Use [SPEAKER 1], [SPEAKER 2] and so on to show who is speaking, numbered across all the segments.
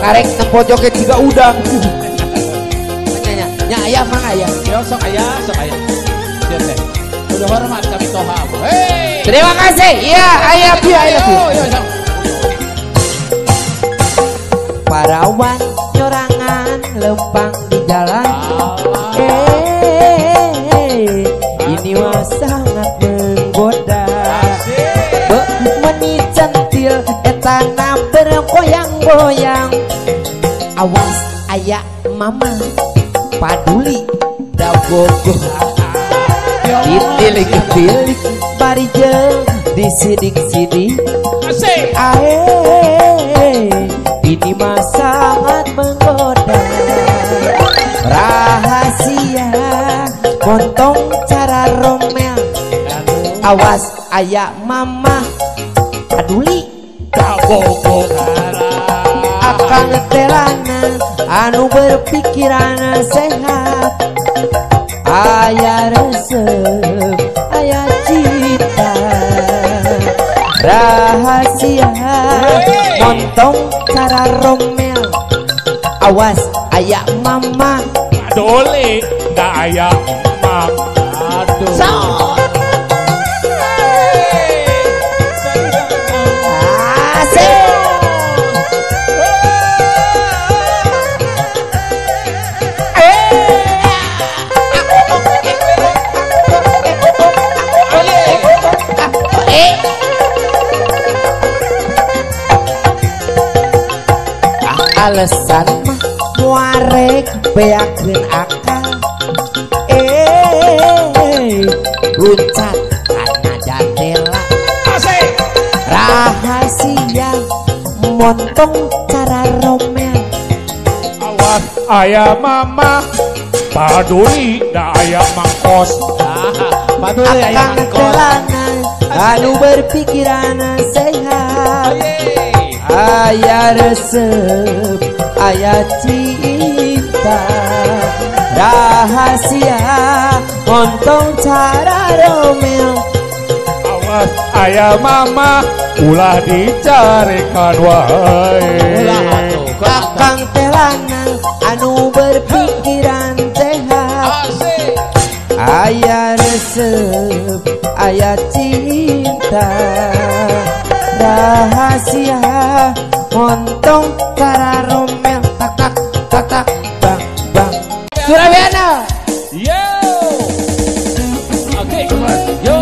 [SPEAKER 1] Karek tempo joget juga udang.
[SPEAKER 2] Nya ayah mang ayah.
[SPEAKER 3] Yo sok ayah, sok ayah. Siap deh. Udah hormat kami toha. Hei.
[SPEAKER 1] Terima kasih. Iya, ayah bi, ayah bi.
[SPEAKER 2] Parawan nyorangan lempang di jalan. Ini mah sangat menggoda. Meni centil etana bergoyang-goyang. Awas ayak mama paduli dagogo ditilik-tilik bari jeung disidik-sidik. Ini mah sangat menggoda. Rahasia montong cara romel. Awas ayak mama paduli dagogo akang telana anu berpikiran sehat. Aya resep aya cita rahasia montong cara romel. Awas ayak mama
[SPEAKER 3] Dole nggak ayah mam. Aduh.
[SPEAKER 2] Alasan mah muarek beakeun akal. Luncat karena jendela. Rahasia montong cara romel.
[SPEAKER 3] Awas ayah mama paduli da ayah mangkos.
[SPEAKER 2] Paduli ayah mangkos. Anu berpikiran sehat. Aya resep aya cinta rahasia montong cara romel.
[SPEAKER 3] Awas ayah mama ulah dicarikan wae.
[SPEAKER 2] Kakang telana anu berpikiran sehat. Aya resep aya cinta rahasia montong cara romel. Tak tak tak tak bang bang. Surabaya.
[SPEAKER 3] Yo. Oke, yo.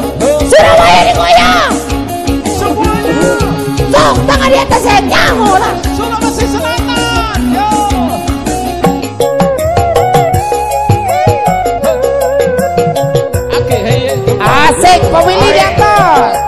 [SPEAKER 2] Surabaya digoyang.
[SPEAKER 3] Semuanya.
[SPEAKER 2] Sok tangan di atas saya nyaho lah.
[SPEAKER 3] Sulawesi Selatan. Yo. Oke, hey.
[SPEAKER 2] Asik pemilih di atas.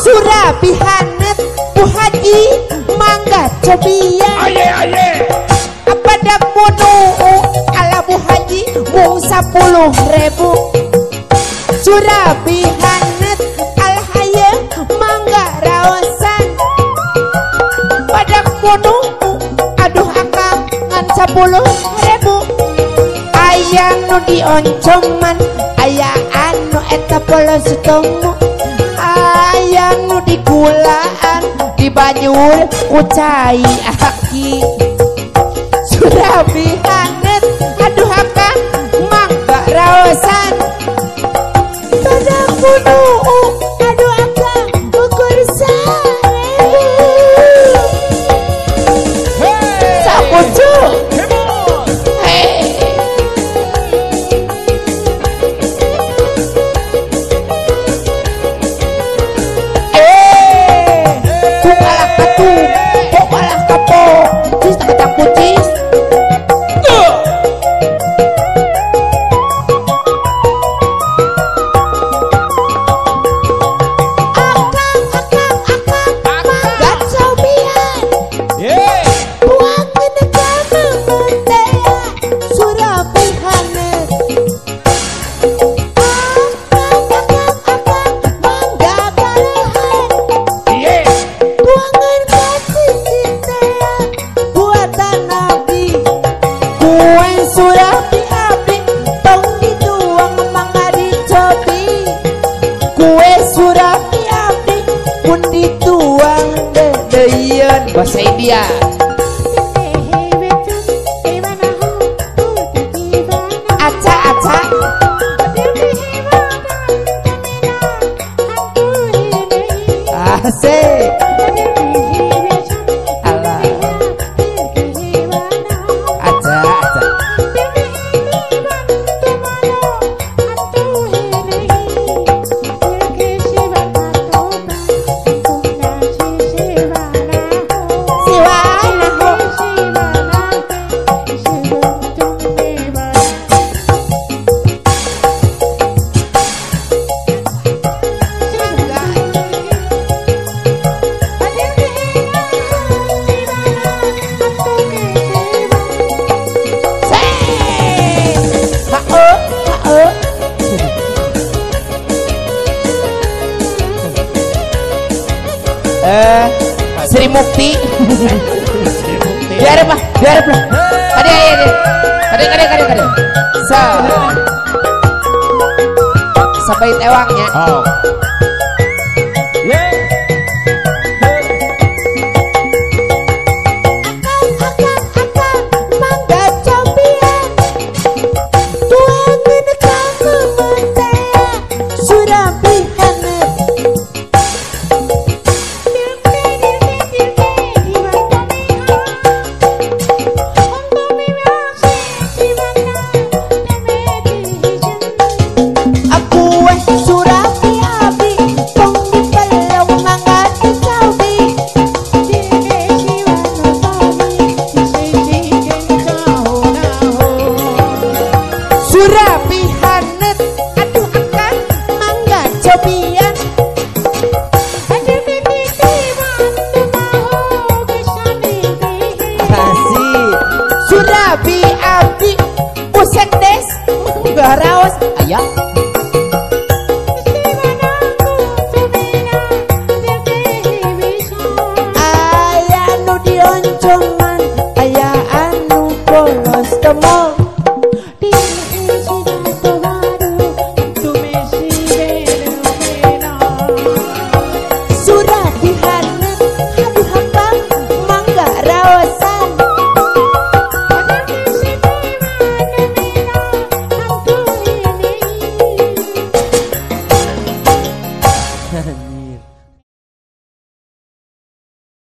[SPEAKER 2] Surabihanet Bu Haji mangga cobian. Apa dak munu ala Bu Haji mung 10.000. Surabihanet al hayang mangga raosan. Padak munu aduh akang ngan 10.000. Aya nu dioncoman aya anu eta polos tomo. Aya nu digulaan dibanyur ucai aki. Surabihanet aduh akang mangga raosan. Padak munu aduh akang ukur 1.000. Sapucu Mukti. Biar apa? Biar apa? Kade. Sampai tewangnya.
[SPEAKER 3] Oh.
[SPEAKER 2] Raos ayah ayah anu dioncongan ayah anu polos temo